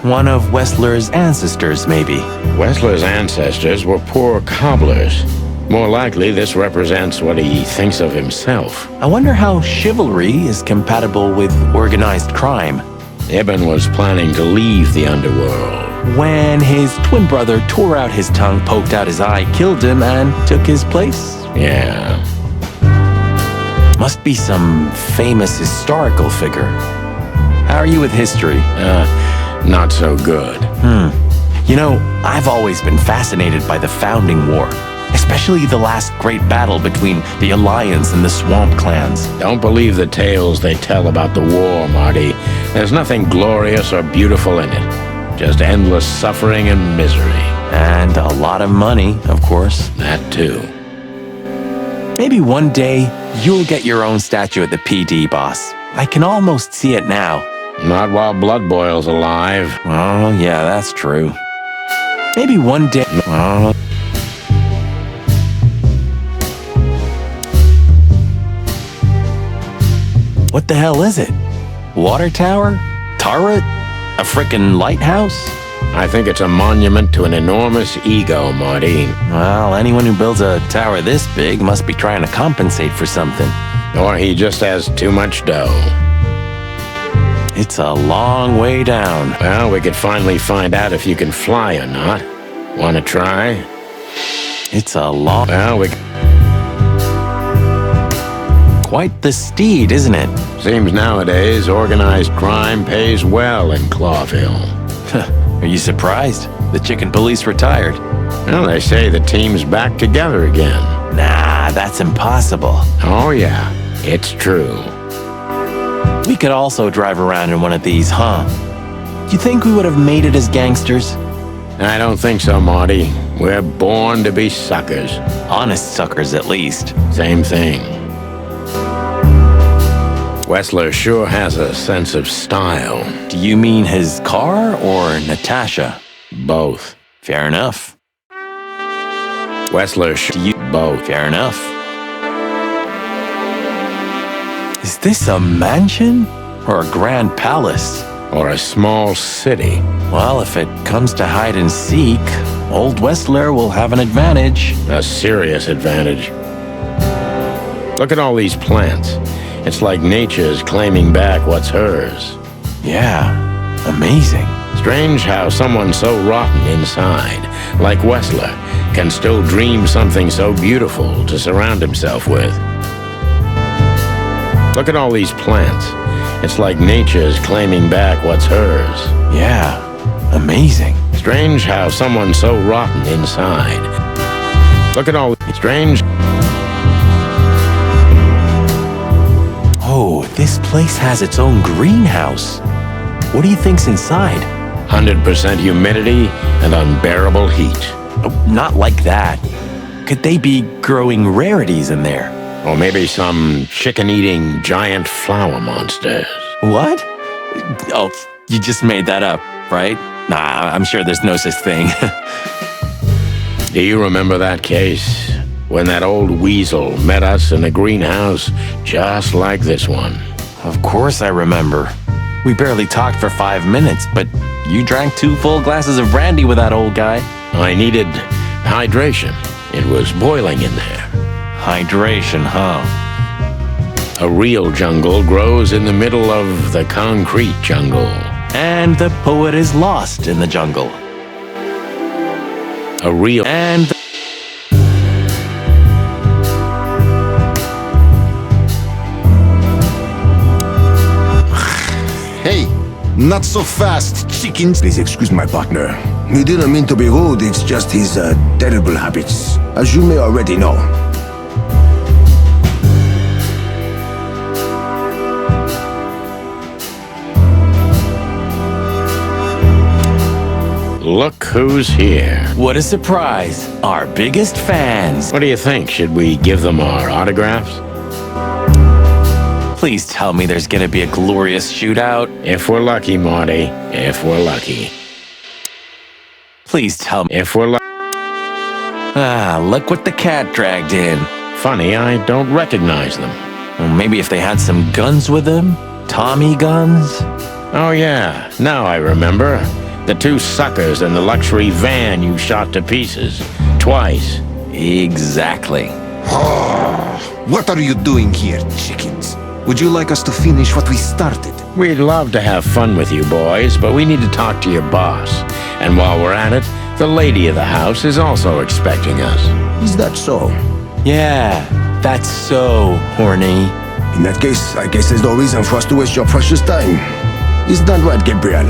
One of Wessler's ancestors, maybe. Wessler's ancestors were poor cobblers. More likely, this represents what he thinks of himself. I wonder how chivalry is compatible with organized crime. Ibn was planning to leave the underworld when his twin brother tore out his tongue, poked out his eye, killed him, and took his place? Yeah. Must be some famous historical figure. How are you with history? Not so good. You know, I've always been fascinated by the Founding War, especially the last great battle between the Alliance and the Swamp Clans. Don't believe the tales they tell about the war, Marty. There's nothing glorious or beautiful in it. Just endless suffering and misery. And a lot of money, of course. That too. Maybe one day, you'll get your own statue at the PD, boss. I can almost see it now. Not while Blood Boil's alive. Oh, yeah, that's true. Maybe one day... What the hell is it? Water tower? Turret? A frickin' lighthouse? I think it's a monument to an enormous ego, Marty. Well, anyone who builds a tower this big must be trying to compensate for something. Or he just has too much dough. It's a long way down. Well, we could finally find out if you can fly or not. Wanna try? It's a long... Well, Quite the steed, isn't it? Seems nowadays organized crime pays well in Clawville. Are you surprised? The chicken police retired. Well, they say the team's back together again. Nah, that's impossible. Oh yeah, it's true. We could also drive around in one of these, huh? You think we would have made it as gangsters? I don't think so, Marty. We're born to be suckers. Honest suckers, at least. Same thing. Wessler sure has a sense of style. Do you mean his car or Natasha? Both. Fair enough. Wessler both. Fair enough. Is this a mansion or a grand palace? Or a small city. Well, if it comes to hide and seek, old Wessler will have an advantage. A serious advantage. Look at all these plants. It's like nature's claiming back what's hers. Yeah, amazing. Strange how someone so rotten inside, like Wessler, can still dream something so beautiful to surround himself with. Look at all these plants. It's like nature's claiming back what's hers. Yeah, amazing. Strange how someone so rotten inside. Look at all... Strange... Oh, this place has its own greenhouse. What do you think's inside? 100% humidity and unbearable heat. Oh, not like that. Could they be growing rarities in there? Or maybe some chicken-eating giant flower monsters. What? Oh, you just made that up, right? Nah, I'm sure there's no such thing. Do you remember that case? When that old weasel met us in a greenhouse just like this one. Of course I remember. We barely talked for 5 minutes, but you drank 2 full glasses of brandy with that old guy. I needed hydration. It was boiling in there. Hydration, huh? A real jungle grows in the middle of the concrete jungle. And the poet is lost in the jungle. A real... And... Hey, not so fast, chickens. Please excuse my partner. He didn't mean to be rude, it's just his terrible habits, as you may already know. Look who's here. What a surprise. Our biggest fans. What do you think? Should we give them our autographs? Please tell me there's gonna be a glorious shootout. If we're lucky, Marty. If we're lucky. Please tell me. If we're lucky. Ah, look what the cat dragged in. Funny, I don't recognize them. Well, maybe if they had some guns with them? Tommy guns? Oh yeah, now I remember. The two suckers in the luxury van you shot to pieces. Twice. Exactly. What are you doing here, chickens? Would you like us to finish what we started? We'd love to have fun with you boys, but we need to talk to your boss. And while we're at it, the lady of the house is also expecting us. Is that so? Yeah, that's so horny. In that case, I guess there's no reason for us to waste your precious time. Is that right, Gabriel?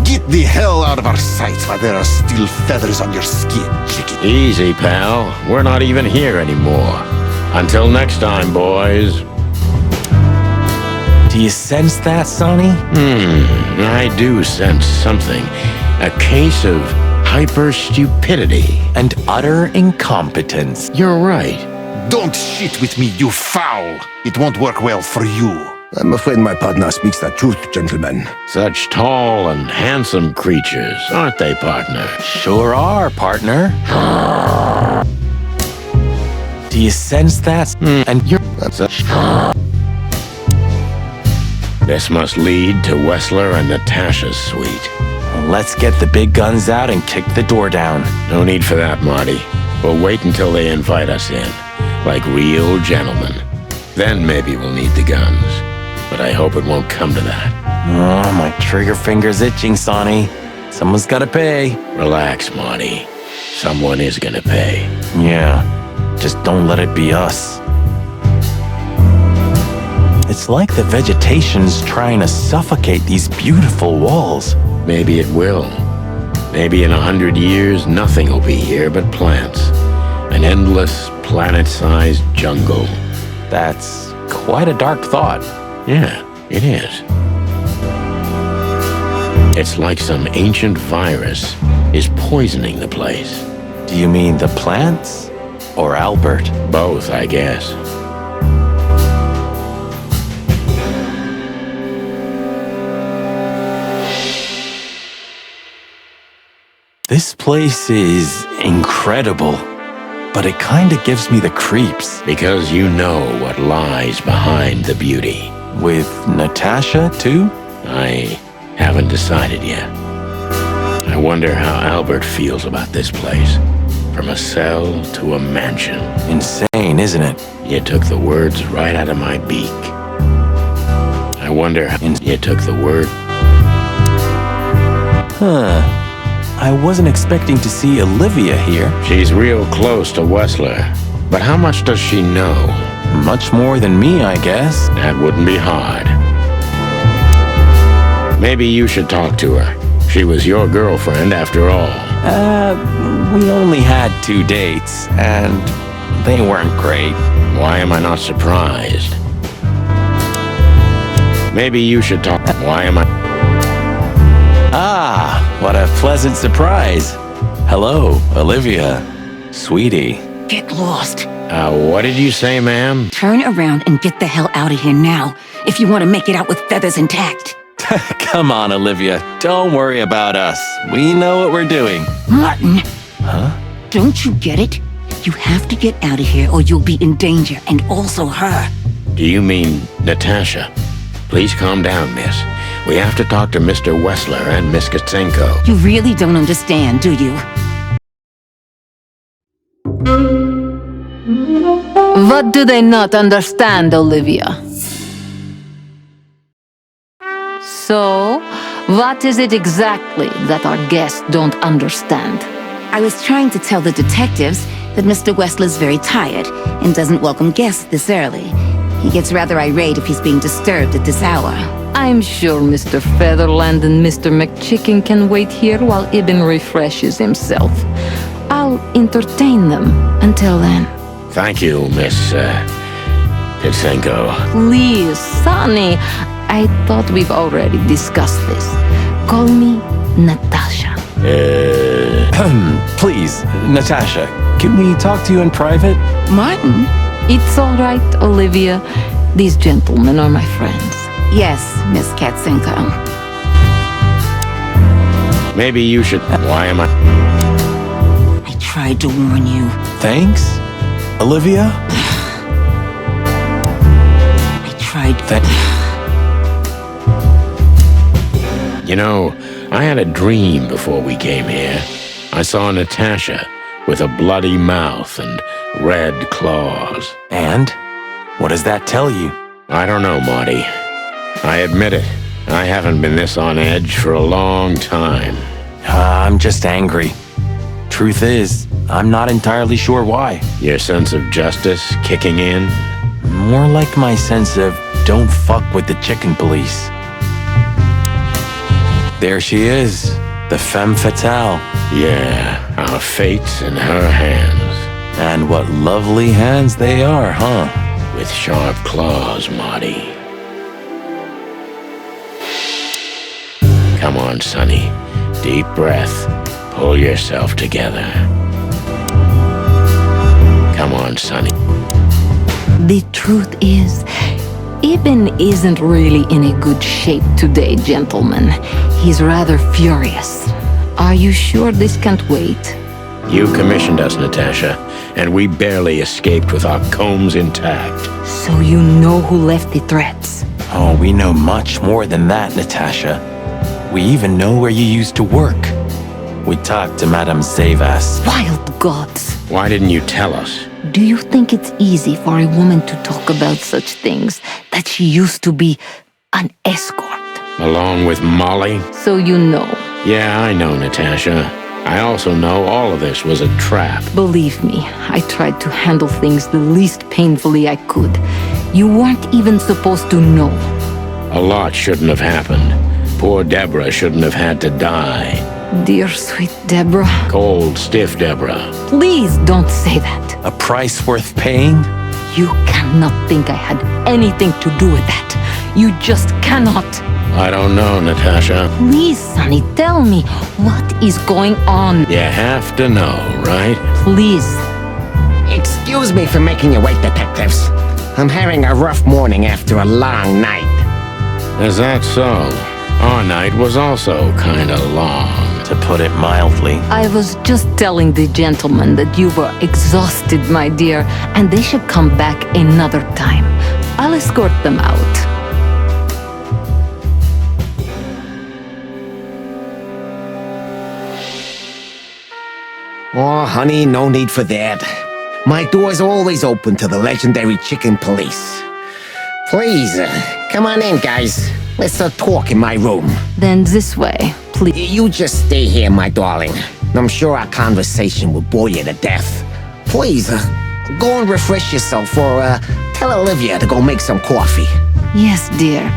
Get the hell out of our sight while there are still feathers on your skin, chicken. Easy, pal. We're not even here anymore. Until next time, boys. Do you sense that, Sonny? I do sense something. A case of hyper-stupidity. And utter incompetence. You're right. Don't shit with me, you foul! It won't work well for you. I'm afraid my partner speaks the truth, gentlemen. Such tall and handsome creatures, aren't they, partner? Sure are, partner. Do you sense that? And you're... This must lead to Wessler and Natasha's suite. Let's get the big guns out and kick the door down. No need for that, Marty. We'll wait until they invite us in, like real gentlemen. Then maybe we'll need the guns. But I hope it won't come to that. Oh, my trigger finger's itching, Sonny. Someone's gotta pay. Relax, Marty. Someone is gonna pay. Yeah, just don't let it be us. It's like the vegetation's trying to suffocate these beautiful walls. Maybe it will. Maybe in 100 years, nothing will be here but plants. An endless, planet-sized jungle. That's quite a dark thought. Yeah, it is. It's like some ancient virus is poisoning the place. Do you mean the plants? Or Albert? Both, I guess. This place is incredible, but it kinda gives me the creeps. Because you know what lies behind the beauty. With Natasha, too? I haven't decided yet. I wonder how Albert feels about this place. From a cell to a mansion. Insane, isn't it? You took the words right out of my beak. I wonder how you took the word. Huh. I wasn't expecting to see Olivia here. She's real close to Wessler. But how much does she know? Much more than me, I guess. That wouldn't be hard. Maybe you should talk to her. She was your girlfriend after all. We only had 2 dates, and they weren't great. Why am I not surprised? Maybe you should talk. Why am I... Ah, what a pleasant surprise. Hello, Olivia. Sweetie. Get lost. What did you say, ma'am? Turn around and get the hell out of here now, if you want to make it out with feathers intact. Come on, Olivia. Don't worry about us. We know what we're doing. Martin! Huh? Don't you get it? You have to get out of here or you'll be in danger, and also her. Do you mean Natasha? Please calm down, miss. We have to talk to Mr. Wessler and Miss Katsenko. You really don't understand, do you? What do they not understand, Olivia? So, what is it exactly that our guests don't understand? I was trying to tell the detectives that Mr. Wessler's very tired and doesn't welcome guests this early. He gets rather irate if he's being disturbed at this hour. I'm sure Mr. Featherland and Mr. McChicken can wait here while Ibn refreshes himself. I'll entertain them until then. Thank you, Miss Katsenko. Please, Sonny, I thought we've already discussed this. Call me Natasha. Please, Natasha, can we talk to you in private? Martin? It's all right, Olivia. These gentlemen are my friends. Yes, Miss Katsenko. Maybe you should... Why am I... I tried to warn you. Thanks, Olivia? I tried... You know, I had a dream before we came here. I saw Natasha with a bloody mouth and red claws. And? What does that tell you? I don't know, Marty. I admit it. I haven't been this on edge for a long time. I'm just angry. Truth is, I'm not entirely sure why. Your sense of justice kicking in? More like my sense of don't fuck with the chicken police. There she is, the femme fatale. Yeah, our fate's in her hands. And what lovely hands they are, huh? With sharp claws, Marty. Come on, Sonny. Deep breath. Pull yourself together. Come on, Sonny. The truth is, Ibn isn't really in a good shape today, gentlemen. He's rather furious. Are you sure this can't wait? You commissioned us, Natasha, and we barely escaped with our combs intact. So you know who left the threats? Oh, we know much more than that, Natasha. We even know where you used to work. We talked to Madame Savas. Wild gods! Why didn't you tell us? Do you think it's easy for a woman to talk about such things, that she used to be an escort? Along with Molly? So you know. Yeah, I know, Natasha. I also know all of this was a trap. Believe me, I tried to handle things the least painfully I could. You weren't even supposed to know. A lot shouldn't have happened. Poor Deborah shouldn't have had to die. Dear sweet Deborah. Cold, stiff Deborah. Please don't say that. A price worth paying? You cannot think I had anything to do with that. You just cannot. I don't know, Natasha. Please, Sonny, tell me, what is going on? You have to know, right? Please. Excuse me for making you wait, detectives. I'm having a rough morning after a long night. Is that so? Our night was also kinda long. To put it mildly. I was just telling the gentleman that you were exhausted, my dear, and they should come back another time. I'll escort them out. Oh, honey, no need for that. My door's always open to the legendary chicken police. Please, come on in, guys. Let's talk in my room. Then this way, please. You just stay here, my darling. I'm sure our conversation will bore you to death. Please, go and refresh yourself or tell Olivia to go make some coffee. Yes, dear.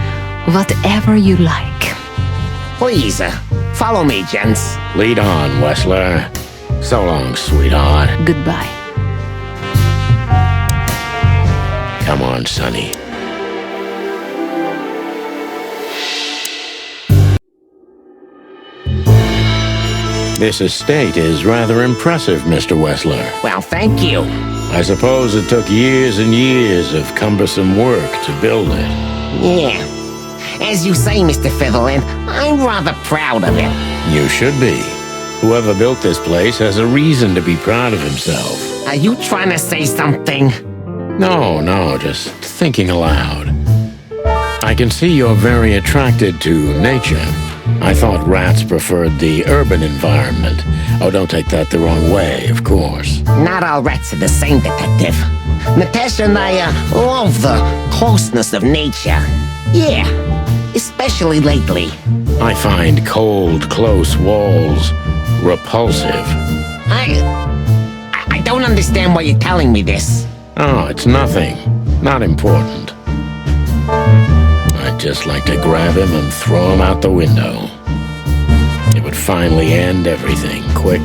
Whatever you like. Please, follow me, gents. Lead on, Wessler. So long, sweetheart. Goodbye. Come on, Sonny. This estate is rather impressive, Mr. Wessler. Well, thank you. I suppose it took years and years of cumbersome work to build it. Yeah. As you say, Mr. Featherland, I'm rather proud of it. You should be. Whoever built this place has a reason to be proud of himself. Are you trying to say something? No, just thinking aloud. I can see you're very attracted to nature. I thought rats preferred the urban environment. Oh, don't take that the wrong way, of course. Not all rats are the same, detective. Natasha and I love the closeness of nature. Yeah, especially lately. I find cold, close walls repulsive. I don't understand why you're telling me this. Oh, it's nothing. Not important. I'd just like to grab him and throw him out the window. It would finally end everything, quick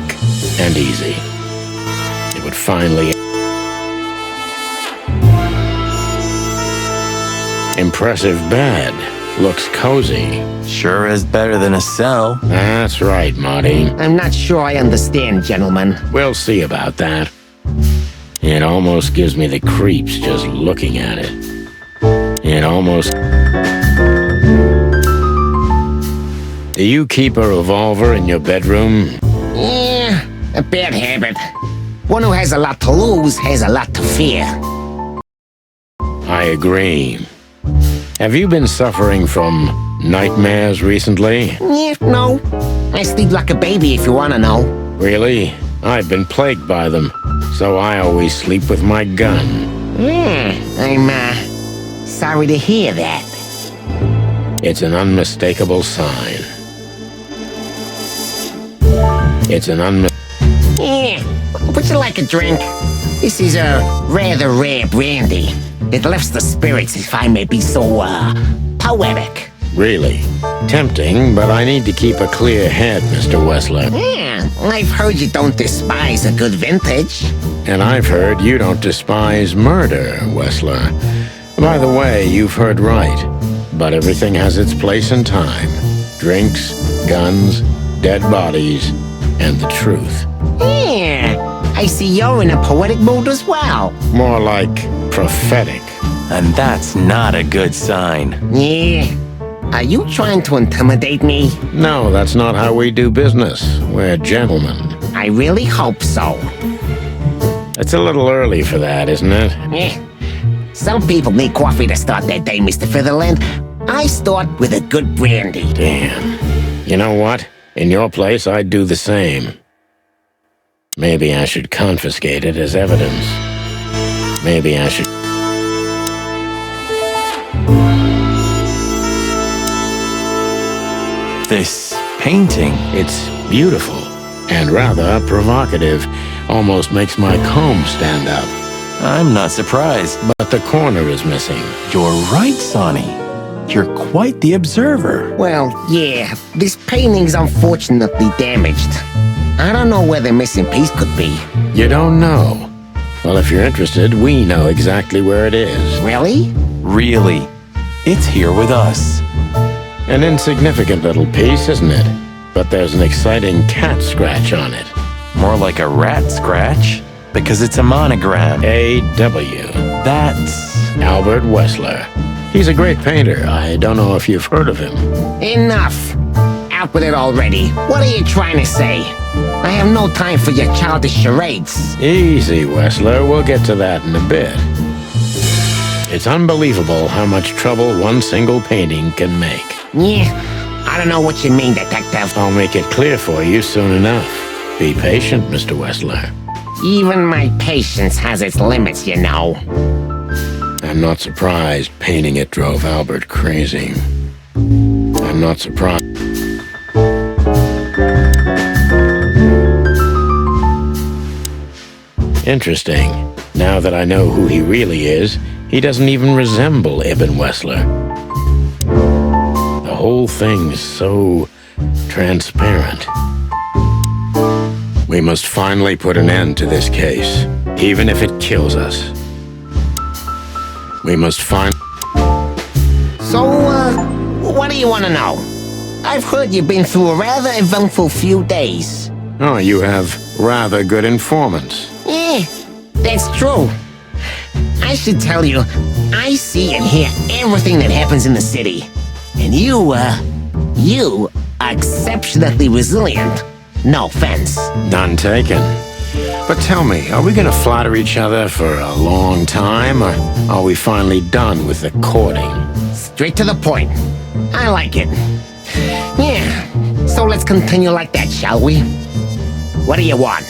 and easy. It would finally... Impressive bed. Looks cozy. Sure is better than a cell. That's right, Marty. I'm not sure I understand, gentlemen. We'll see about that. It almost gives me the creeps just looking at it. It almost... Do you keep a revolver in your bedroom? Yeah, a bad habit. One who has a lot to lose has a lot to fear. I agree. Have you been suffering from Nightmares recently? Yeah, no. I sleep like a baby if you wanna know. Really? I've been plagued by them, so I always sleep with my gun. I'm, sorry to hear that. It's an unmistakable sign. It's an Yeah, would you like a drink? This is a rather rare brandy. It lifts the spirits, if I may be so, poetic. Really? Tempting, but I need to keep a clear head, Mr. Wessler. Yeah, I've heard you don't despise a good vintage. And I've heard you don't despise murder, Wessler. By the way, you've heard right. But everything has its place and time. Drinks, guns, dead bodies, and the truth. Yeah, I see you're in a poetic mood as well. More like prophetic. And that's not a good sign. Yeah. Are you trying to intimidate me? No, that's not how we do business. We're gentlemen. I really hope so. It's a little early for that, isn't it? Some people need coffee to start their day, Mr. Featherland. I start with a good brandy. Damn. You know what? In your place, I'd do the same. Maybe I should confiscate it as evidence. Maybe I should... This painting, It's beautiful and rather provocative. Almost makes my comb stand up. I'm not surprised. But the corner is missing. You're right, Sonny. You're quite the observer. Well, yeah, this painting's unfortunately damaged. I don't know where the missing piece could be. You don't know? Well, if you're interested, we know exactly where it is. Really? Really, it's here with us. An insignificant little piece, isn't it? But there's an exciting cat scratch on it. More like a rat scratch, because it's a monogram. A.W. That's... Albert Wessler. He's a great painter. I don't know if you've heard of him. Enough. Out with it already. What are you trying to say? I have no time for your childish charades. Easy, Wessler. We'll get to that in a bit. It's unbelievable how much trouble one single painting can make. Yeah, I don't know what you mean, Detective. I'll make it clear for you soon enough. Be patient, Mr. Wessler. Even my patience has its limits, you know. I'm not surprised painting it drove Albert crazy. I'm not surprised. Interesting. Now that I know who he really is, he doesn't even resemble Ibn Wessler. The whole thing's so transparent. We must finally put an end to this case, even if it kills us. We must find... So, what do you want to know? I've heard you've been through a rather eventful few days. Oh, you have rather good informants. Yeah, that's true. I should tell you, I see and hear everything that happens in the city. And you are exceptionally resilient. No offense. None taken. But tell me, are we gonna flatter each other for a long time, or are we finally done with the courting? Straight to the point. I like it. Yeah, so let's continue like that, shall we? What do you want?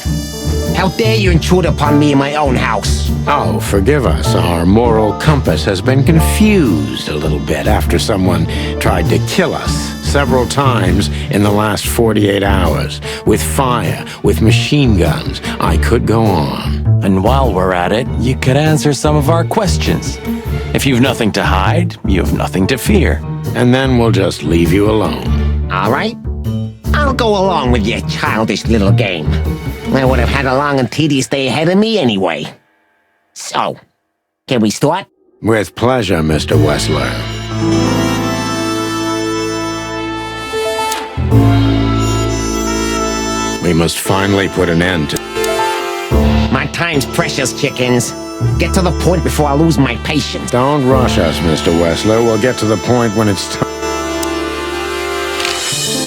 How dare you intrude upon me in my own house? Oh, forgive us. Our moral compass has been confused a little bit after someone tried to kill us several times in the last 48 hours. With fire, with machine guns. I could go on. And while we're at it, you could answer some of our questions. If you've nothing to hide, you have nothing to fear. And then we'll just leave you alone. All right? I'll go along with your childish little game. I would have had a long and tedious day ahead of me anyway. So, can we start? With pleasure, Mr. Wessler. We must finally put an end to... My time's precious, chickens. Get to the point before I lose my patience. Don't rush us, Mr. Wessler. We'll get to the point when it's time.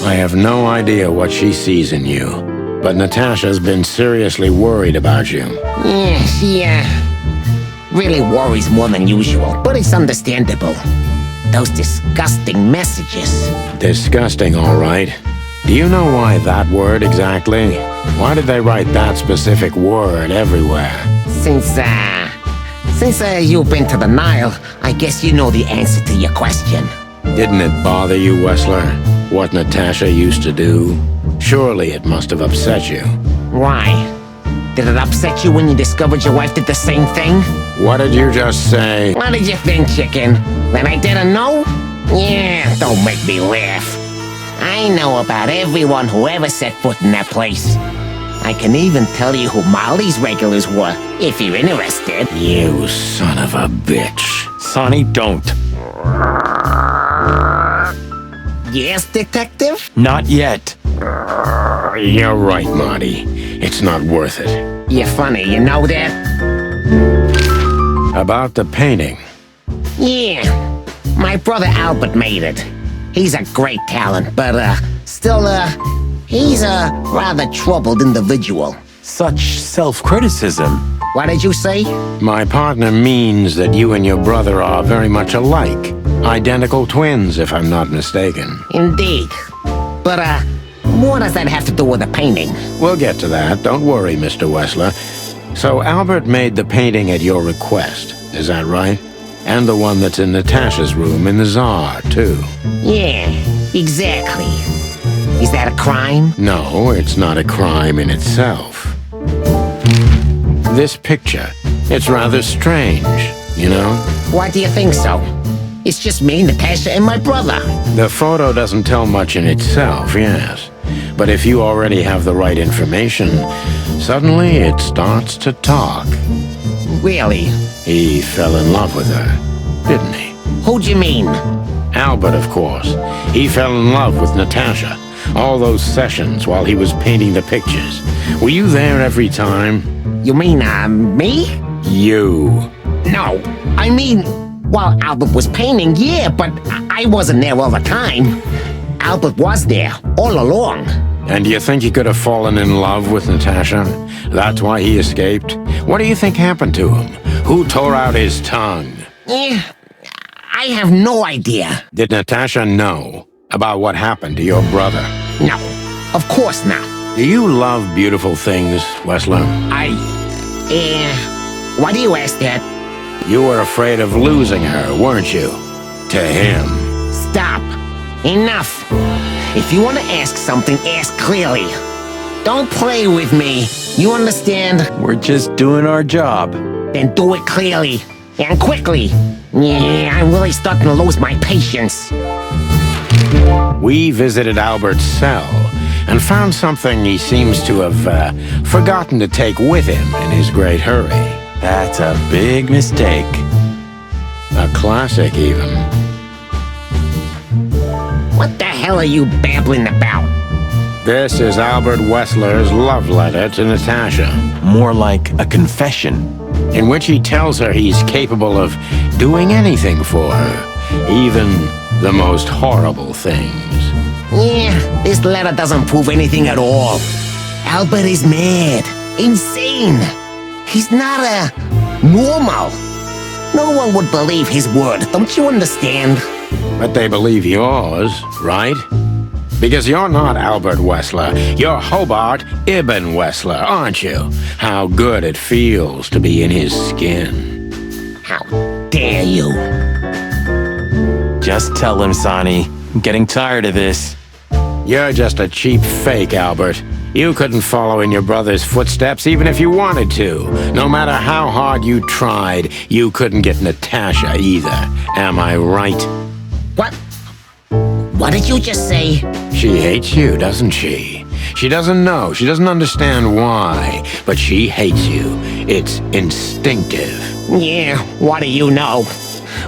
I have no idea what she sees in you, but Natasha's been seriously worried about you. Yeah, she, really worries more than usual, but it's understandable. those disgusting messages. Disgusting, all right. Do you know why that word exactly? Why did they write that specific word everywhere? Since you've been to the Nile, I guess you know the answer to your question. Didn't it bother you, Wessler, what Natasha used to do? Surely it must have upset you. Why? Did it upset you when you discovered your wife did the same thing? What did you just say? What did you think, chicken? That I didn't know? Yeah, don't make me laugh. I know about everyone who ever set foot in that place. I can even tell you who Molly's regulars were, if you're interested. You son of a bitch. Sonny, don't. Yes, detective? Not yet. You're right, Marty. It's not worth it. You're funny, you know that? About the painting. Yeah, my brother Albert made it. He's a great talent, but still, he's a rather troubled individual. Such self-criticism. What did you say? My partner means that you and your brother are very much alike. Identical twins, if I'm not mistaken. Indeed. But, what does that have to do with the painting? We'll get to that. Don't worry, Mr. Wessler. So Albert made the painting at your request, is that right? And the one that's in Natasha's room in the Tsar, too. Yeah, exactly. Is that a crime? No, it's not a crime in itself. This picture, it's rather strange, you know? Why do you think so? It's just me, Natasha, and my brother. The photo doesn't tell much in itself, yes. But if you already have the right information, suddenly it starts to talk. Really? He fell in love with her, didn't he? Who'd you mean? Albert, of course. He fell in love with Natasha. All those sessions while he was painting the pictures. Were you there every time? You mean, me? You. No, I mean, while Albert was painting, yeah, but I wasn't there all the time. Albert was there, all along. And do you think he could have fallen in love with Natasha? That's why he escaped? What do you think happened to him? Who tore out his tongue? Eh, I have no idea. Did Natasha know about what happened to your brother? No, of course not. Do you love beautiful things, Wessler? Why do you ask that? You were afraid of losing her, weren't you? To him. Stop. Enough. If you want to ask something, ask clearly. Don't play with me. You understand? We're just doing our job. Then do it clearly. And quickly. Yeah, I'm really starting to lose my patience. We visited Albert's cell and found something he seems to have forgotten to take with him in his great hurry. That's a big mistake. A classic, even. What the hell are you babbling about? This is Albert Wessler's love letter to Natasha, More like a confession. in which he tells her he's capable of doing anything for her, even the most horrible things. Yeah, this letter doesn't prove anything at all. Albert is mad. Insane. He's not normal. No one would believe his word, don't you understand? But they believe yours, right? Because you're not Albert Wessler. You're Hobart Ibn Wessler, aren't you? How good it feels to be in his skin. How dare you? Just tell him, Sonny. I'm getting tired of this. You're just a cheap fake, Albert. You couldn't follow in your brother's footsteps even if you wanted to. No matter how hard you tried, you couldn't get Natasha either. Am I right? What? What did you just say? She hates you, doesn't she? She doesn't know. She doesn't understand why. But she hates you. It's instinctive. Yeah, what do you know?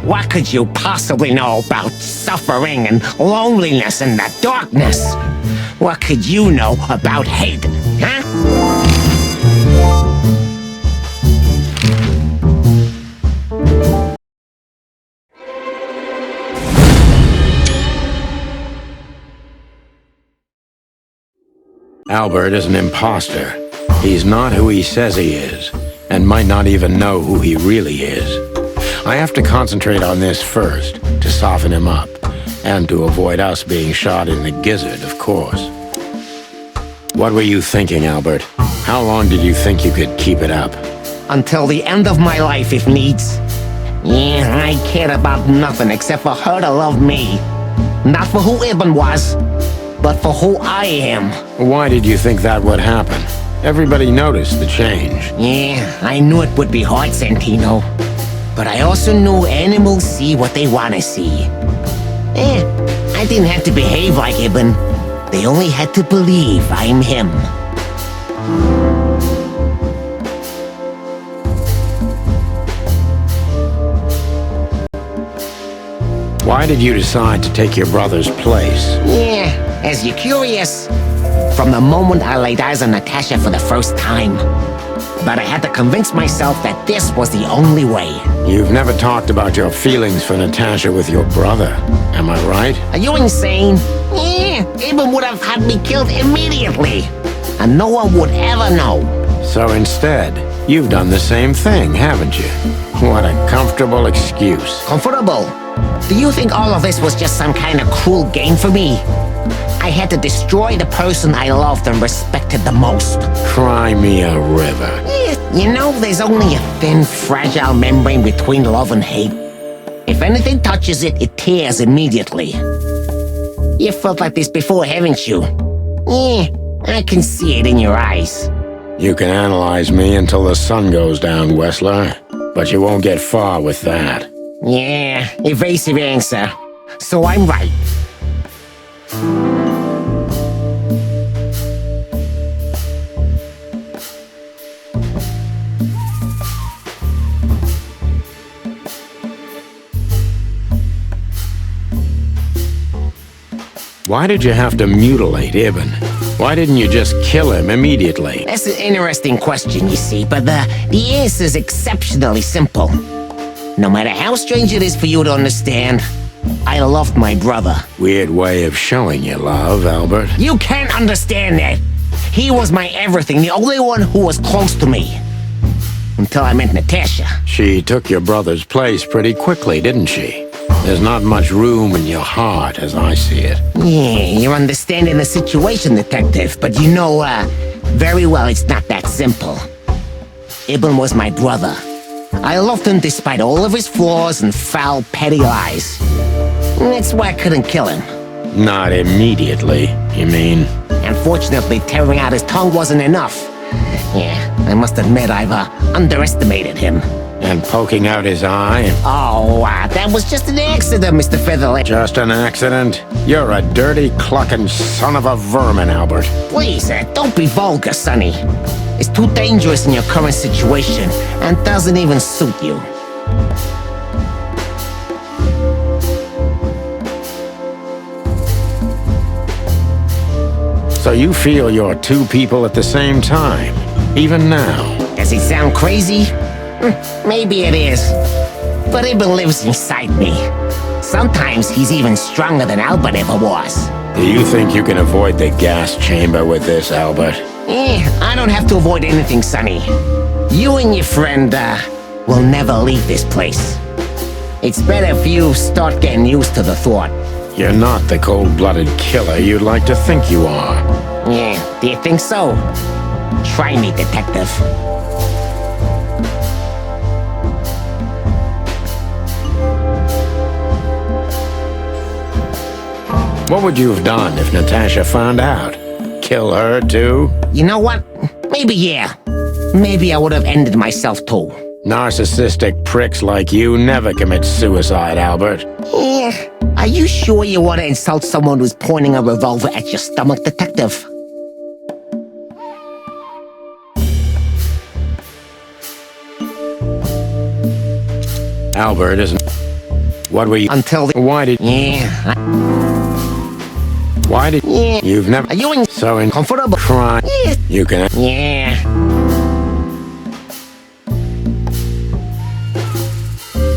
What could you possibly know about suffering and loneliness and the darkness? What could you know about hate, huh? Albert is an imposter. He's not who he says he is, and might not even know who he really is. I have to concentrate on this first, to soften him up, and to avoid us being shot in the gizzard, of course. What were you thinking, Albert? How long did you think you could keep it up? Until the end of my life, if needs. Yeah, I cared about nothing except for her to love me. Not for who Ibn was, but for who I am. Why did you think that would happen? Everybody noticed the change. Yeah, I knew it would be hard, Santino. But I also knew animals see what they want to see. I didn't have to behave like Ibn. They only had to believe I'm him. Why did you decide to take your brother's place? Yeah, as you're curious, from the moment I laid eyes on Natasha for the first time. But I had to convince myself that this was the only way. You've never talked about your feelings for Natasha with your brother, am I right? Are you insane? Yeah, Ibn would have had me killed immediately. And no one would ever know. So instead, you've done the same thing, haven't you? What a comfortable excuse. Comfortable? Do you think all of this was just some kind of cruel game for me? I had to destroy the person I loved and respected the most. Cry me a river. Yeah, you know, there's only a thin, fragile membrane between love and hate. If anything touches it, it tears immediately. You felt like this before, haven't you? Yeah, I can see it in your eyes. You can analyze me until the sun goes down, Wessler. But you won't get far with that. Yeah, evasive answer. So I'm right. Why did you have to mutilate Ibn? Why didn't you just kill him immediately? That's an interesting question, you see, but the answer is exceptionally simple. No matter how strange it is for you to understand, I loved my brother. Weird way of showing you love, Albert. You can't understand that. He was my everything, the only one who was close to me. Until I met Natasha. She took your brother's place pretty quickly, didn't she? There's not much room in your heart, as I see it. Yeah, you're understanding the situation, Detective, but you know, very well it's not that simple. Ibn was my brother. I loved him despite all of his flaws and foul, petty lies. That's why I couldn't kill him. Not immediately, you mean? Unfortunately, tearing out his tongue wasn't enough. Yeah, I must admit I've underestimated him. And poking out his eye? Oh, that was just an accident, Mr. Featherlip. Just an accident? You're a dirty, clucking son of a vermin, Albert. Please, don't be vulgar, Sonny. It's too dangerous in your current situation, and doesn't even suit you. So you feel you're two people at the same time, even now? Does it sound crazy? Maybe it is. But Ibn lives inside me. Sometimes he's even stronger than Albert ever was. Do you think you can avoid the gas chamber with this, Albert? I don't have to avoid anything, Sonny. You and your friend, will never leave this place. It's better if you start getting used to the thought. You're not the cold-blooded killer you'd like to think you are. Yeah, do you think so? Try me, Detective. What would you have done if Natasha found out? Kill her, too? You know what? Maybe, yeah. Maybe I would have ended myself, too. Narcissistic pricks like you never commit suicide, Albert. Yeah. Are you sure you want to insult someone who's pointing a revolver at your stomach, Detective? Albert isn't... What were you... Until the... Why did... Yeah. Why did... Yeah. You've never... Are you So comfortable? Cry. Yeah. You can... Yeah.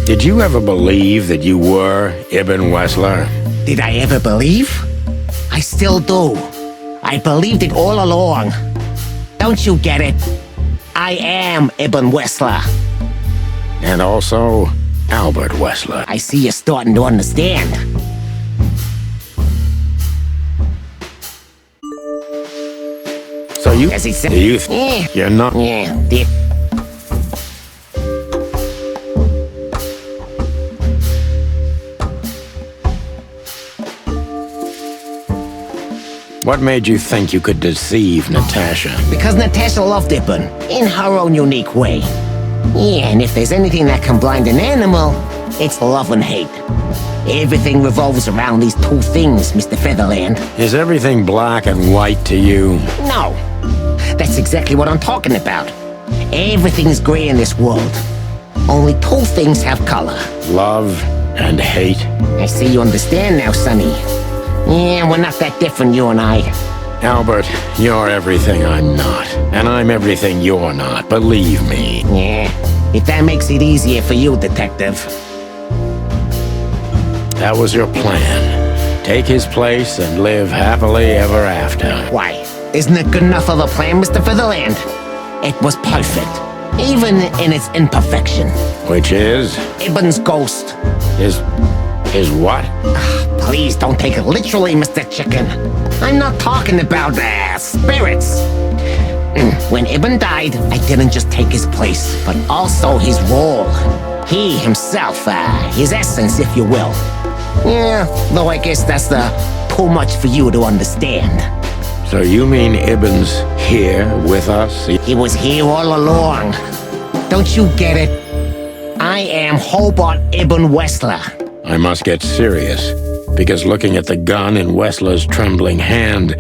Did you ever believe that you were Ibn Wessler? Did I ever believe? I still do. I believed it all along. Don't you get it? I am Ibn Wessler. And also, Albert Wessler. I see you're starting to understand. So you... As he said... You... Yeah. You're not... Yeah, did. What made you think you could deceive Natasha? Because Natasha loved Ibn, in her own unique way. Yeah, and if there's anything that can blind an animal, it's love and hate. Everything revolves around these two things, Mr. Featherland. Is everything black and white to you? No, that's exactly what I'm talking about. Everything's gray in this world. Only two things have color. Love and hate? I see you understand now, Sonny. Yeah, we're not that different, you and I. Albert, you're everything I'm not. And I'm everything you're not, believe me. Yeah, if that makes it easier for you, Detective. That was your plan. Take his place and live happily ever after. Why? Isn't it good enough of a plan, Mr. Featherland? It was perfect, even in its imperfection. Which is? Ibn's ghost. Is what? Please don't take it literally, Mr. Chicken. I'm not talking about spirits. When Ibn died, I didn't just take his place, but also his role. He himself, his essence, if you will. Yeah, though I guess that's too much for you to understand. So you mean Ibn's here with us? He was here all along. Don't you get it? I am Hobart Ibn Wessler. I must get serious, because looking at the gun in Wessler's trembling hand,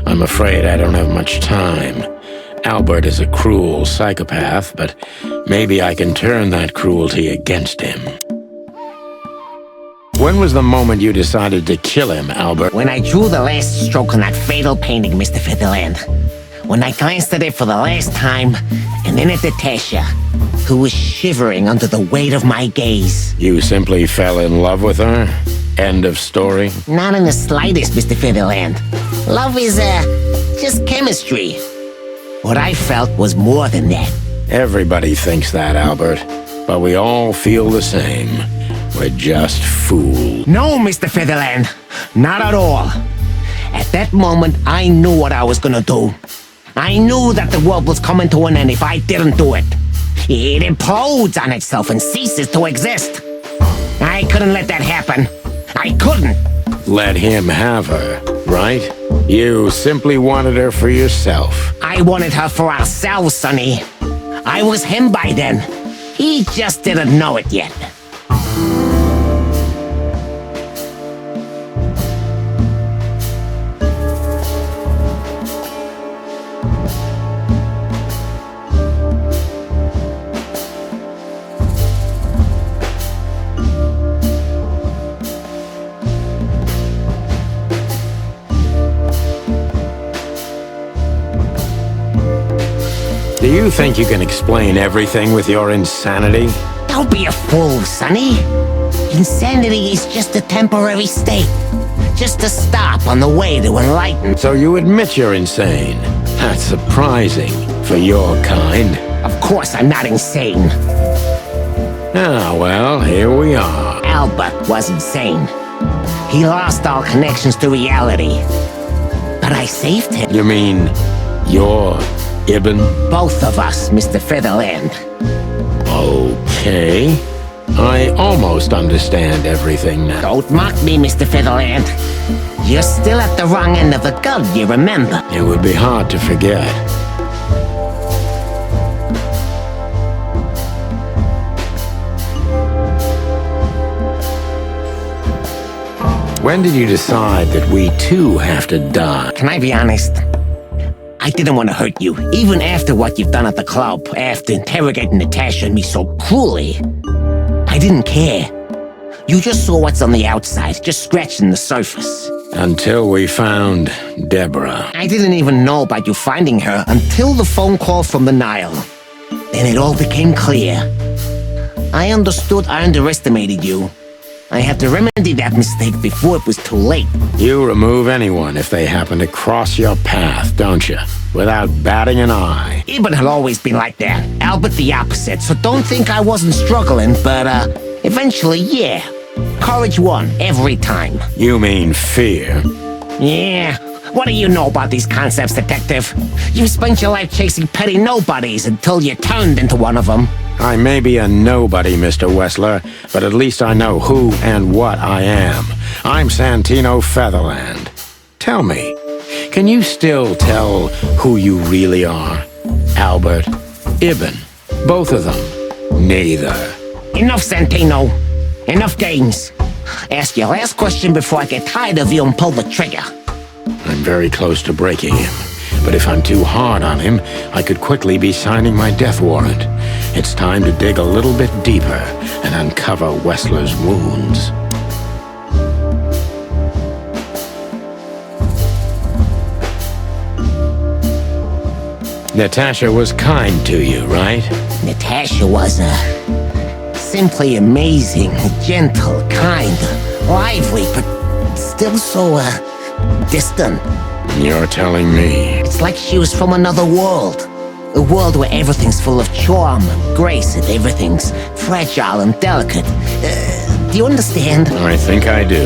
I'm afraid I don't have much time. Albert is a cruel psychopath, but maybe I can turn that cruelty against him. When was the moment you decided to kill him, Albert? When I drew the last stroke on that fatal painting, Mr. Featherland. When I glanced at it for the last time, and then at Natasha, who was shivering under the weight of my gaze. You simply fell in love with her? End of story? Not in the slightest, Mr. Featherland. Love is, just chemistry. What I felt was more than that. Everybody thinks that, Albert. But we all feel the same. We're just fools. No, Mr. Featherland. Not at all. At that moment, I knew what I was gonna do. I knew that the world was coming to an end if I didn't do it. It implodes on itself and ceases to exist. I couldn't let that happen. I couldn't. Let him have her, right? You simply wanted her for yourself. I wanted her for ourselves, Sonny. I was him by then. He just didn't know it yet. Do you think you can explain everything with your insanity? Don't be a fool, Sonny. Insanity is just a temporary state. Just a stop on the way to enlightenment. So you admit you're insane. That's surprising for your kind. Of course I'm not insane. Ah, well, here we are. Albert was insane. He lost all connections to reality. But I saved him. You mean you're Ibn? Both of us, Mr. Featherland. Okay. I almost understand everything now. Don't mock me, Mr. Featherland. You're still at the wrong end of the gun, you remember? It would be hard to forget. When did you decide that we too have to die? Can I be honest? I didn't want to hurt you, even after what you've done at the club, after interrogating Natasha and me so cruelly. I didn't care. You just saw what's on the outside, just scratching the surface. Until we found Deborah. I didn't even know about you finding her until the phone call from the Nile. Then it all became clear. I understood I underestimated you. I had to remedy that mistake before it was too late. You remove anyone if they happen to cross your path, don't you? Without batting an eye. Ibn had always been like that. Albert the opposite, so don't think I wasn't struggling, but, Eventually, yeah. Courage won every time. You mean fear? Yeah. What do you know about these concepts, Detective? You spent your life chasing petty nobodies until you turned into one of them. I may be a nobody, Mr. Wessler, but at least I know who and what I am. I'm Santino Featherland. Tell me, can you still tell who you really are? Albert, Ibn, both of them? Neither. Enough, Santino. Enough games. Ask your last question before I get tired of you and pull the trigger. I'm very close to breaking him. But if I'm too hard on him, I could quickly be signing my death warrant. It's time to dig a little bit deeper and uncover Wessler's wounds. Natasha was kind to you, right? Natasha was, simply amazing, gentle, kind, lively, but still so, distant. You're telling me. It's like she was from another world. A world where everything's full of charm and grace and everything's fragile and delicate. Do you understand? I think I do,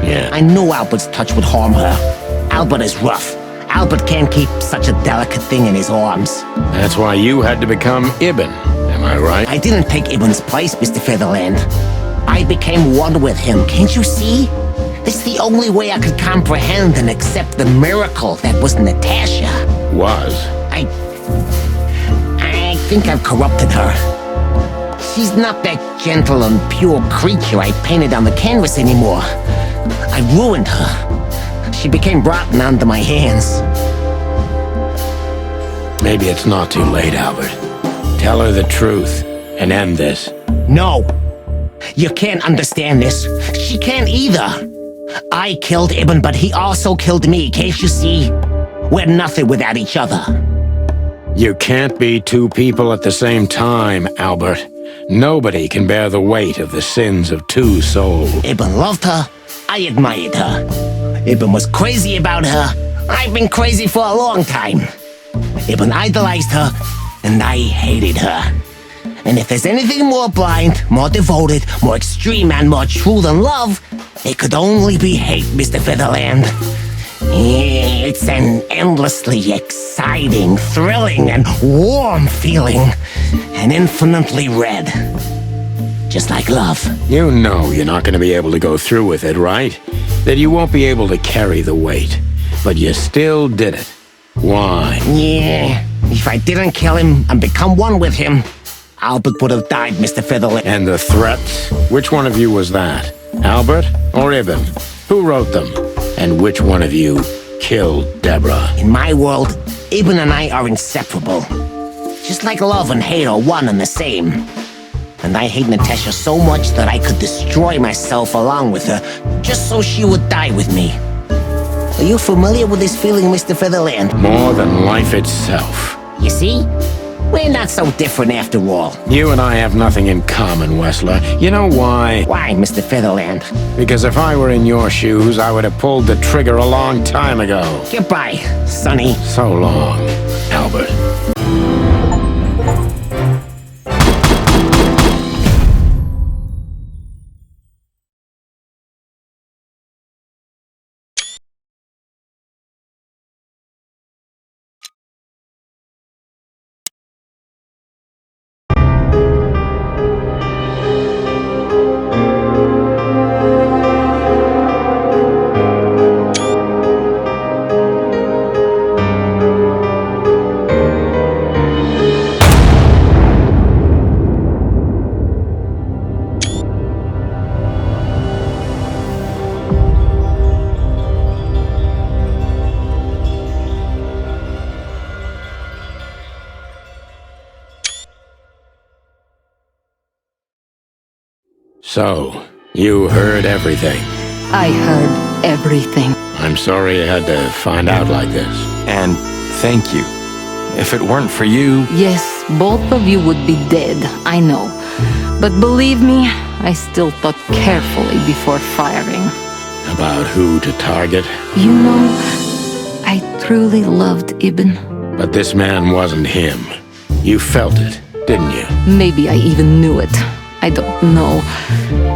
yeah. I knew Albert's touch would harm her. Albert is rough. Albert can't keep such a delicate thing in his arms. That's why you had to become Ibn, am I right? I didn't take Ibn's place, Mr. Featherland. I became one with him, can't you see? It's the only way I could comprehend and accept the miracle that was Natasha. Was? I think I've corrupted her. She's not that gentle and pure creature I painted on the canvas anymore. I ruined her. She became rotten under my hands. Maybe it's not too late, Albert. Tell her the truth and end this. No. You can't understand this. She can't either. I killed Ibn, but he also killed me, can't you see? We're nothing without each other. You can't be two people at the same time, Albert. Nobody can bear the weight of the sins of two souls. Ibn loved her. I admired her. Ibn was crazy about her. I've been crazy for a long time. Ibn idolized her, and I hated her. And if there's anything more blind, more devoted, more extreme, and more true than love, it could only be hate, Mr. Featherland. It's an endlessly exciting, thrilling, and warm feeling. And infinitely red. Just like love. You know you're not going to be able to go through with it, right? That you won't be able to carry the weight. But you still did it. Why? Yeah, if I didn't kill him and become one with him, Albert would have died, Mr. Featherland. And the threats? Which one of you was that? Albert or Ibn? Who wrote them? And which one of you killed Deborah? In my world, Ibn and I are inseparable. Just like love and hate are one and the same. And I hate Natasha so much that I could destroy myself along with her, just so she would die with me. Are you familiar with this feeling, Mr. Featherland? More than life itself. You see? We're not so different after all. You and I have nothing in common, Wessler. You know why? Why, Mr. Featherland? Because if I were in your shoes, I would have pulled the trigger a long time ago. Goodbye, Sonny. So long, Albert. So, you heard everything. I heard everything. I'm sorry you had to find out like this. And thank you. If it weren't for you... Yes, both of you would be dead, I know. But believe me, I still thought carefully before firing. About who to target? You know, I truly loved Ibn. But this man wasn't him. You felt it, didn't you? Maybe I even knew it. I don't know.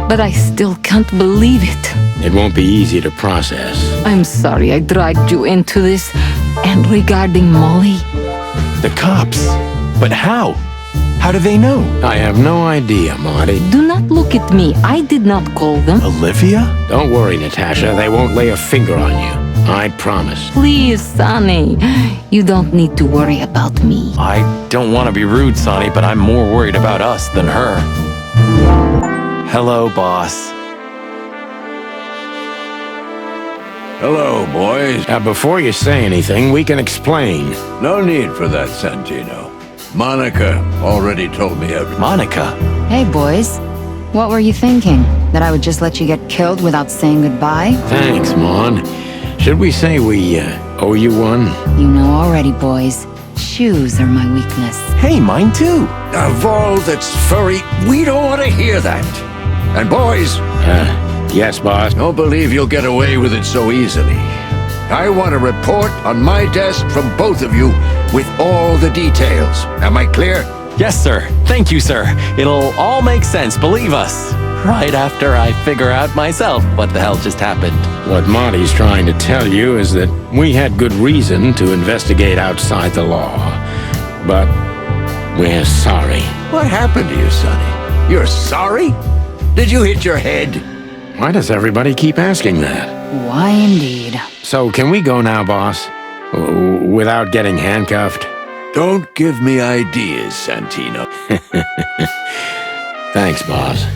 But I still can't believe it. It won't be easy to process. I'm sorry I dragged you into this. And regarding Molly, The cops? But how? How do they know? I have no idea, Marty. do not look at me. I did not call them. Olivia? Don't worry, Natasha. They won't lay a finger on you. I promise. Please, Sonny. You don't need to worry about me. I don't want to be rude, Sonny, but I'm more worried about us than her. Hello, boss. Hello, boys. Before you say anything, we can explain. No need for that, Santino. Monica already told me everything. Monica? Hey, boys. What were you thinking? That I would just let you get killed without saying goodbye? Thanks, Mon. Should we say we owe you one? You know already, boys. Shoes are my weakness. Hey, mine too. Of all that's furry, we don't want to hear that. And boys, Yes, boss. don't believe you'll get away with it so easily. I want a report on my desk from both of you with all the details. Am I clear? Yes, sir. Thank you, sir. It'll all make sense, believe us. Right after I figure out myself what the hell just happened. What Marty's trying to tell you is that we had good reason to investigate outside the law. But we're sorry. What happened to you, Sonny? You're sorry? Did you hit your head? Why does everybody keep asking that? Why indeed? So can we go now, boss? Without getting handcuffed? Don't give me ideas, Santino. Thanks, boss.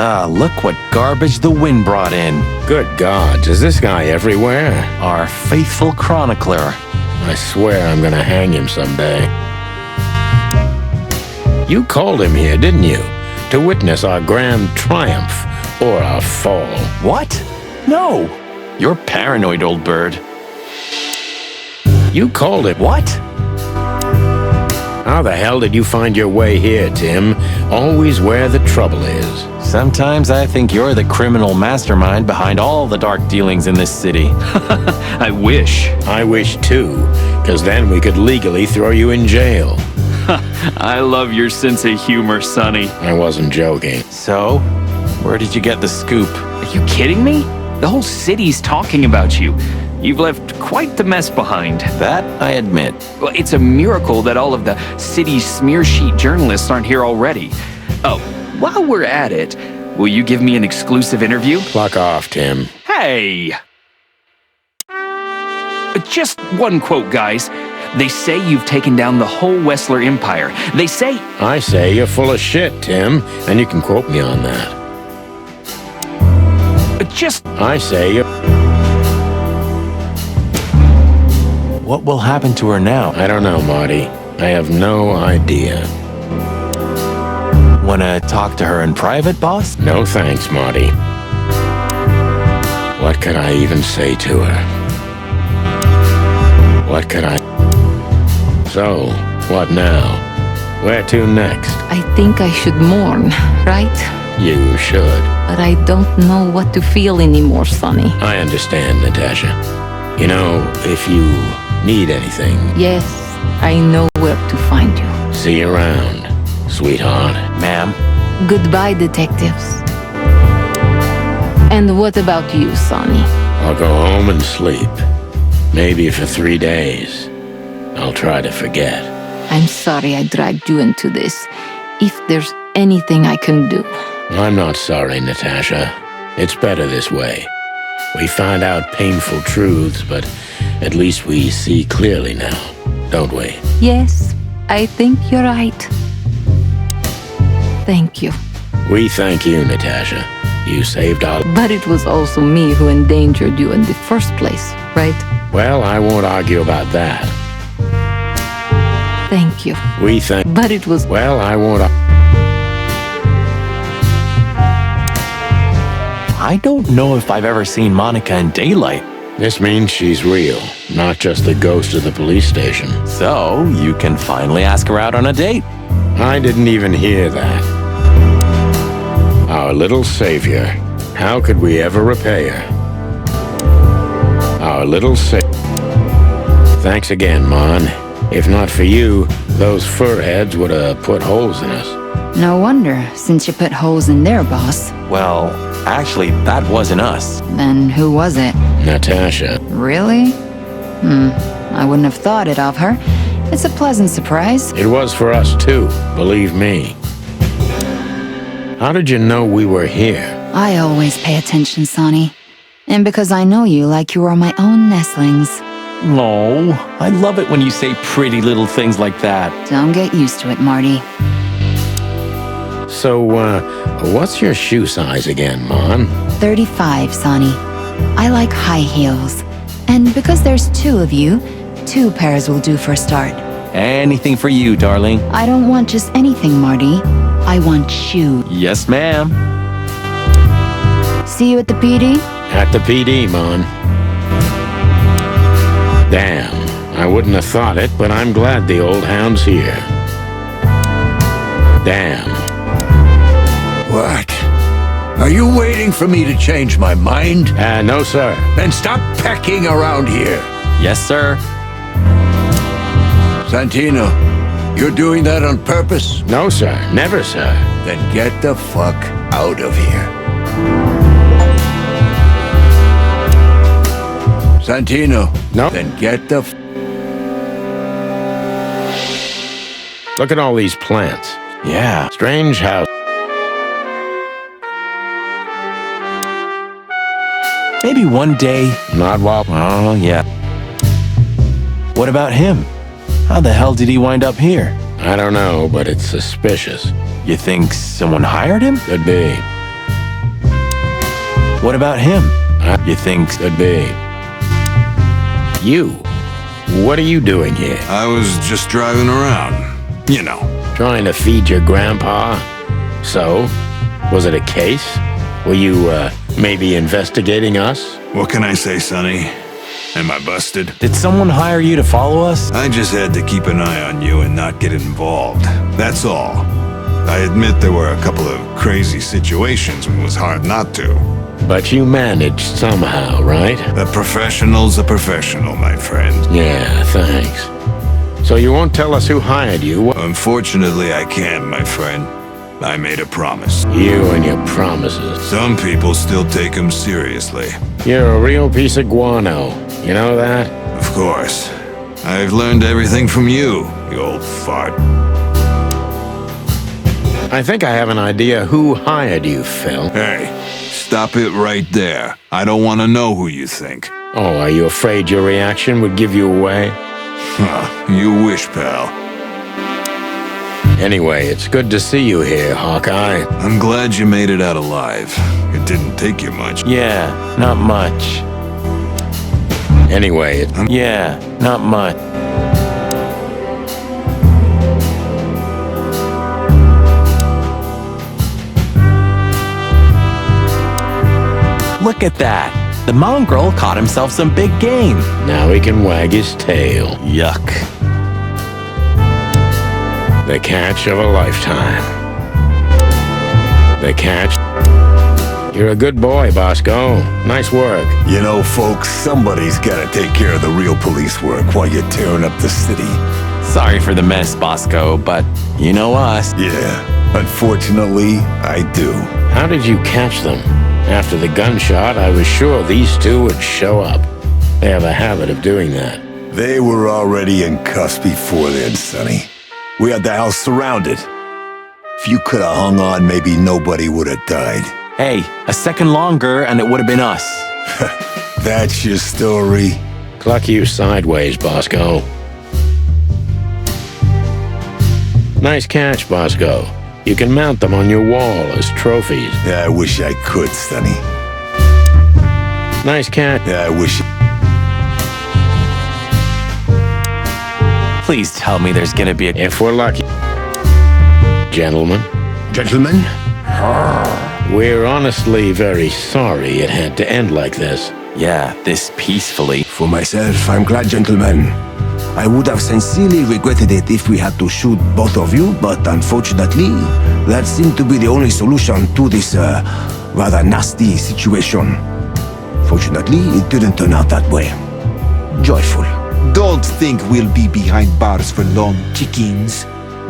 Ah, look what garbage the wind brought in. Good God, is this guy everywhere? Our faithful chronicler. I swear I'm gonna hang him someday. You called him here, didn't you? To witness our grand triumph or our fall. What? No. You're paranoid, old bird. You called him. What? How the hell did you find your way here, Tim? Always where the trouble is. Sometimes I think you're the criminal mastermind behind all the dark dealings in this city. I wish. I wish too, because then we could legally throw you in jail. I love your sense of humor, Sonny. I wasn't joking. So, where did you get the scoop? Are you kidding me? The whole city's talking about you. You've left quite the mess behind. That I admit. Well, it's a miracle that all of the city's smear sheet journalists aren't here already. Oh, while we're at it, will you give me an exclusive interview? Fuck off, Tim. Hey! Just one quote, guys. They say you've taken down the whole Wessler Empire. They say... I say you're full of shit, Tim, and you can quote me on that. I say you... What will happen to her now? I don't know, Marty. I have no idea. Wanna talk to her in private, boss? No thanks, Marty. What could I even say to her? What could I... So, what now? Where to next? I think I should mourn, right? You should. But I don't know what to feel anymore, Sonny. I understand, Natasha. You know, if you need anything... Yes, I know where to find you. See you around, sweetheart. Ma'am? Goodbye, detectives. And what about you, Sonny? I'll go home and sleep. Maybe for 3 days. I'll try to forget. I'm sorry I dragged you into this. If there's anything I can do. I'm not sorry, Natasha. It's better this way. We find out painful truths, but at least we see clearly now, don't we? Yes, I think you're right. Thank you. We thank you, Natasha. You saved our... But it was also me who endangered you in the first place, right? Well, I won't argue about that. Thank you. We thank... But it was... Well, I won't... I don't know if I've ever seen Monica in daylight. This means she's real, not just the ghost of the police station. So, you can finally ask her out on a date. I didn't even hear that. Our little savior. How could we ever repay her? Our our little Thanks again, Mon. If not for you, those furheads would have put holes in us. No wonder, since you put holes in their boss. Well, actually, that wasn't us. Then who was it? Natasha. Really? I wouldn't have thought it of her. It's a pleasant surprise. It was for us too, believe me. How did you know we were here? I always pay attention, Sonny. And because I know you like you are my own nestlings. No, I love it when you say pretty little things like that. Don't get used to it, Marty. So, what's your shoe size again, Mon? 35, Sonny. I like high heels. And because there's 2 of you, 2 pairs will do for a start. Anything for you, darling. I don't want just anything, Marty. I want shoes. Yes, ma'am. See you at the PD? At the PD, Mon. Damn, I wouldn't have thought it, but I'm glad the old hound's here. Damn. What? Are you waiting for me to change my mind? No, sir. Then stop pecking around here. Yes, sir. Santino, you're doing that on purpose? No, sir. Never, sir. Then get the fuck out of here. Santino. No. Then get the Look at all these plants. Yeah. Strange house. Maybe one day. Not while... Oh, yeah. What about him? How the hell did he wind up here? I don't know, but it's suspicious. You think someone hired him? Could be. What about him? You think... Could be. You. What are you doing here? I was just driving around. You know. Trying to feed your grandpa? So? Was it a case? Were you, maybe investigating us? What can I say, Sonny? Am I busted? Did someone hire you to follow us? I just had to keep an eye on you and not get involved. That's all. I admit there were a couple of crazy situations when it was hard not to. But you managed somehow, right? A professional's a professional, my friend. Yeah, thanks. So you won't tell us who hired you? Unfortunately, I can't, my friend. I made a promise. You and your promises. Some people still take them seriously. You're a real piece of guano. You know that? Of course. I've learned everything from you, you old fart. I think I have an idea who hired you, Phil. Hey, stop it right there. I don't want to know who you think. Oh, are you afraid your reaction would give you away? Huh, you wish, pal. Anyway, it's good to see you here, Hawkeye. I'm glad you made it out alive. It didn't take you much. Yeah, not much. Anyway, Yeah, not much. Look at that. The mongrel caught himself some big game. Now he can wag his tail. Yuck. The catch of a lifetime. The catch. You're a good boy, Bosco. Nice work. You know, folks, somebody's gotta take care of the real police work while you're tearing up the city. Sorry for the mess, Bosco, but you know us. Yeah, unfortunately, I do. How did you catch them? After the gunshot, I was sure these two would show up. They have a habit of doing that. They were already in cuffs before then, Sonny. We had the house surrounded. If you could have hung on, maybe nobody would have died. Hey, a second longer and it would have been us. That's your story? Cluck you sideways, Bosco. Nice catch, Bosco. You can mount them on your wall as trophies. Yeah, I wish I could, Sonny. Nice catch. Yeah, I wish... Please tell me there's gonna be a... If we're lucky. Gentlemen. Gentlemen? We're honestly very sorry it had to end like this. Yeah, this peacefully. For myself, I'm glad, gentlemen. I would have sincerely regretted it if we had to shoot both of you, but unfortunately, that seemed to be the only solution to this, rather nasty situation. Fortunately, it didn't turn out that way. joyful. Don't think we'll be behind bars for long, chickens.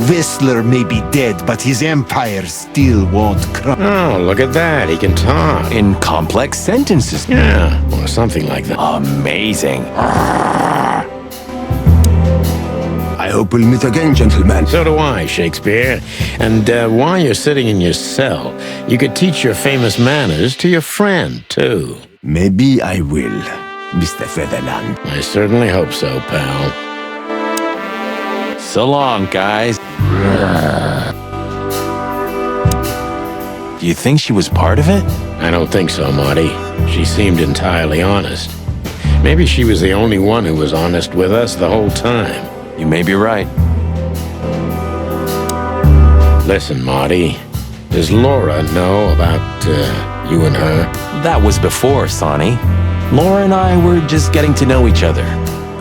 Whistler may be dead, but his empire still won't crumble. Oh, look at that. He can talk. In complex sentences. Yeah, or something like that. Amazing. I hope we'll meet again, gentlemen. So do I, Shakespeare. And while you're sitting in your cell, you could teach your famous manners to your friend, too. Maybe I will, Mr. Featherland. I certainly hope so, pal. So long, guys. Do you think she was part of it? I don't think so, Marty. She seemed entirely honest. Maybe she was the only one who was honest with us the whole time. You may be right. Listen, Marty. Does Laura know about you and her? That was before, Sonny. Laura and I were just getting to know each other.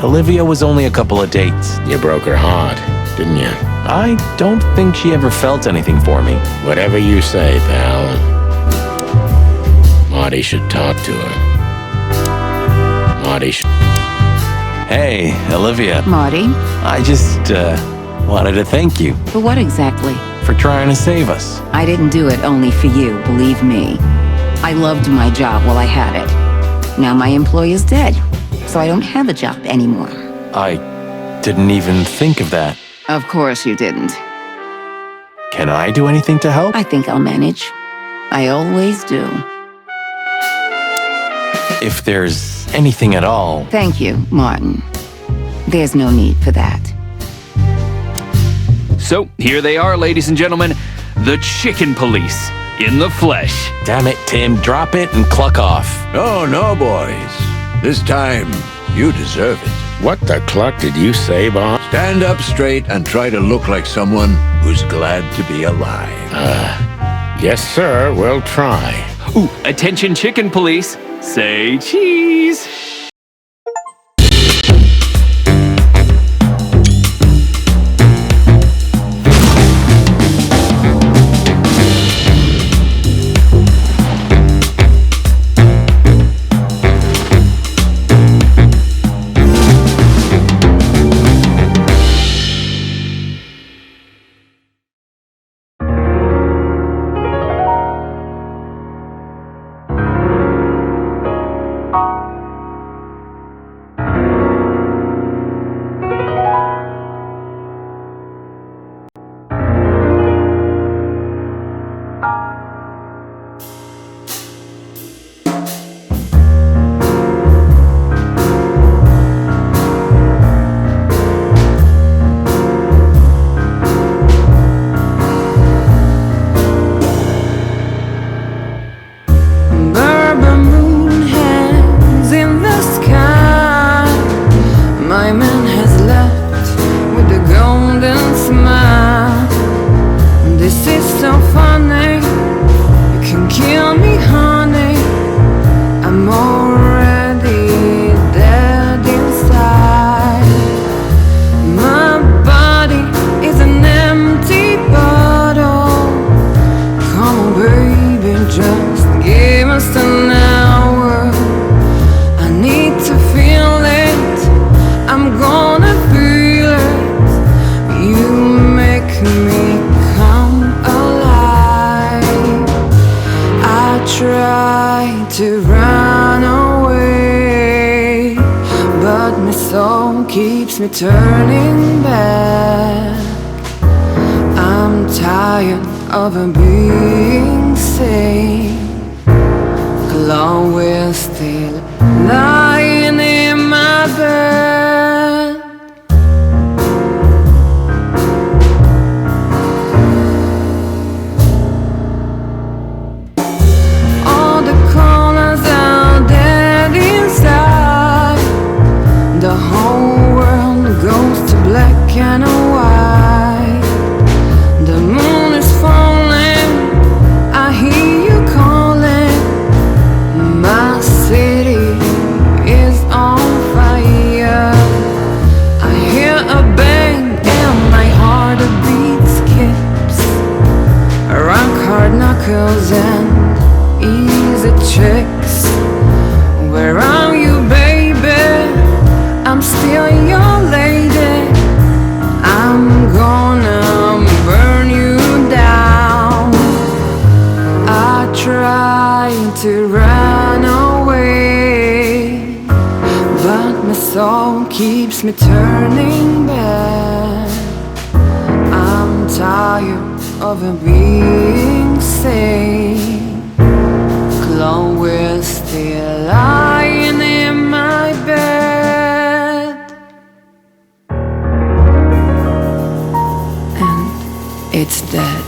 Olivia was only a couple of dates. You broke her heart, didn't you? I don't think she ever felt anything for me. Whatever you say, pal. Marty should talk to her. Marty should... Hey, Olivia. Marty, I just wanted to thank you for what exactly? for trying to save us. I didn't do it only for you, believe me. I loved my job while I had it. Now my employer's dead, so I don't have a job anymore. I didn't even think of that. Of course you didn't. Can I do anything to help? I think I'll manage. I always do. If there's anything at all. Thank you, Martin. There's no need for that. So, here they are, ladies and gentlemen. The Chicken Police, in the flesh. Damn it, Tim. Drop it and cluck off. Oh, no, boys. This time, you deserve it. What the cluck did you say, Bob? Stand up straight and try to look like someone who's glad to be alive. Yes, sir. We'll try. Ooh, attention Chicken Police. Say cheese. To run away, but my soul keeps me turning back. I'm tired of being sane. Chloe is still lying in my bed. All the colors are dead inside. The whole world goes to black and white. The moon is falling, I hear you calling. My city is on fire. I hear a bang and my heart beat skips. Rock hard knuckles and easy checks. Where are you, baby? keeps me turning back. I'm tired of it being sane. Chloe's still lying in my bed, and it's dead.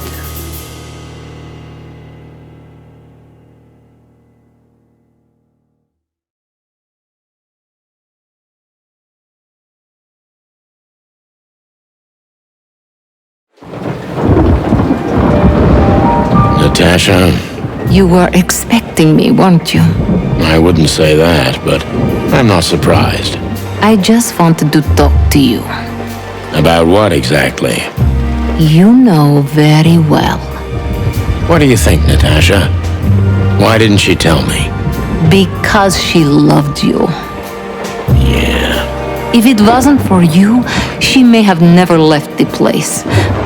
Natasha, You were expecting me, weren't you? I wouldn't say that, but I'm not surprised. I just wanted to talk to you. About what exactly? You know very well. What do you think, Natasha? Why didn't she tell me? Because she loved you. Yeah. If it wasn't for you, she may have never left the place.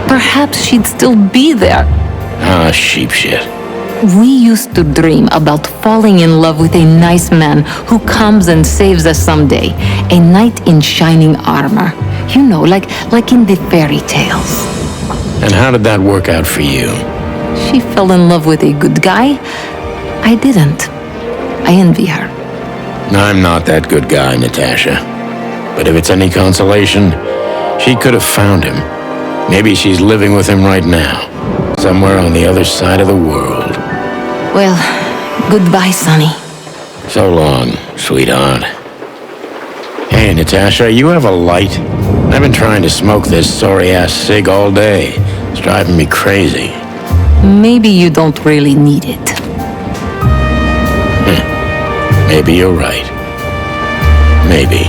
Perhaps she'd still be there. Ah, sheep shit. We used to dream about falling in love with a nice man who comes and saves us someday. A knight in shining armor. You know, like in the fairy tales. And how did that work out for you? She fell in love with a good guy. I didn't. I envy her. I'm not that good guy, Natasha. But if it's any consolation, she could have found him. Maybe she's living with him right now, somewhere on the other side of the world. Well, goodbye, Sonny. So long, sweetheart. Hey, Natasha, you have a light? I've been trying to smoke this sorry-ass cig all day. It's driving me crazy. Maybe you don't really need it. Maybe you're right. Maybe.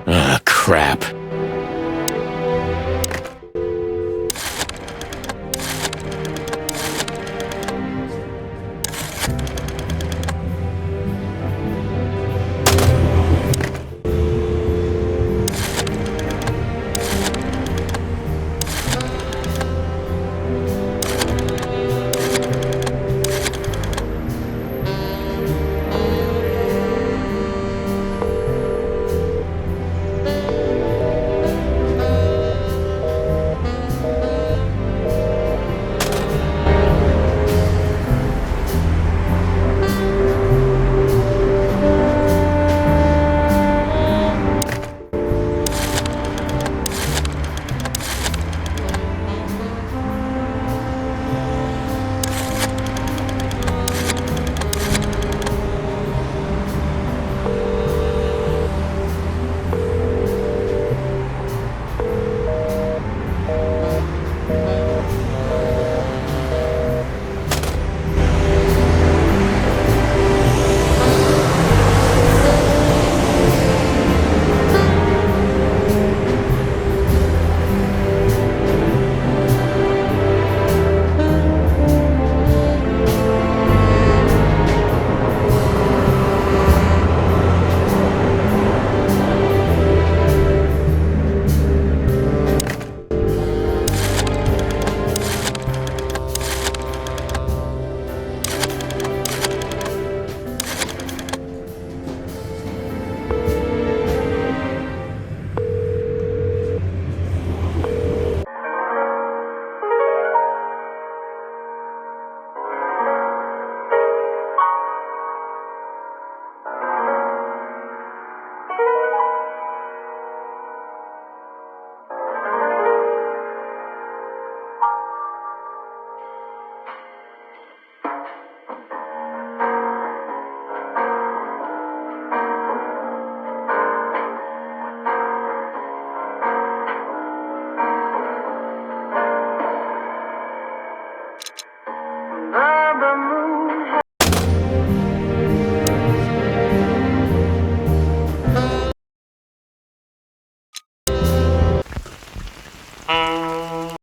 Ah, crap.